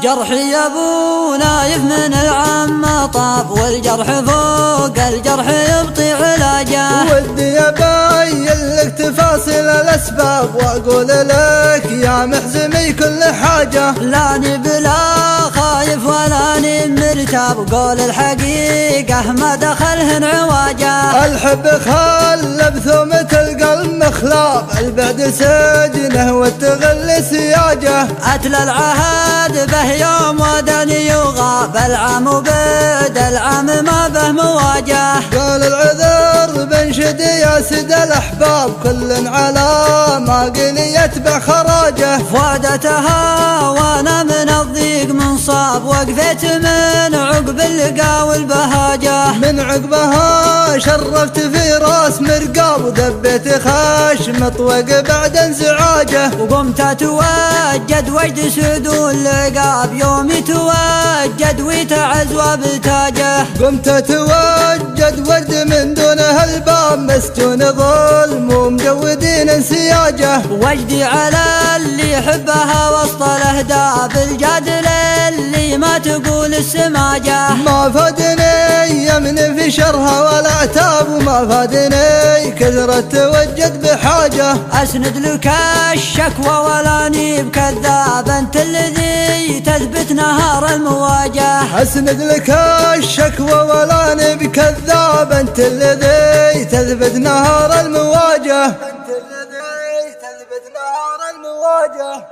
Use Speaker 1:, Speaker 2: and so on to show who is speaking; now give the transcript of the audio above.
Speaker 1: جرحي يا ابو نايف من العم طاب، والجرح فوق الجرح يبطي علاجه.
Speaker 2: ودي ابين لك تفاصيل الاسباب، واقول لك يا محزمي كل حاجه.
Speaker 1: لاني بلا خايف ولاني مرتاب، قول الحقيقه ما دخلهن عواجه.
Speaker 2: الحب خلب ثومة القلب مخلاب، البعد سجنه والتغل سياجه.
Speaker 1: أتل العهد به يوم ودني يغاب العام، وبد العام ما به مواجه.
Speaker 2: قال العذر بنشد يا سيد الأحباب، كل على ما قل يتبع خراجه.
Speaker 1: فودتها وانا من الضيق منصاب، وقفت من عقب اللقا والبهاجه.
Speaker 2: من عقبها شرفت في راس مرقاب، وذبيت خشم طوق بعد انزعاجه.
Speaker 1: وقمت اتوجد وجد سدول اللقاب، يوم يتوجد ويتعز وبتاجه.
Speaker 2: قمت اتوجد ورد من دونه الباب، مسجون ظلم ومجودين انسياجه.
Speaker 1: وجدي على اللي يحبها وسط الاهداب، الجادل اللي ما تقول السماجه.
Speaker 2: ما فادني يمن في شرها ولا عتاب، وما فادني كثرة توجد بحاجه.
Speaker 1: اسند لك الشكوى ولاني بكذاب، انت الذي تثبت نهار المواجهه.
Speaker 2: اسند لك الشكوى ولاني بكذاب، انت الذي تثبت نهار المواجهه. انت الذي تثبت نهار المواجهه.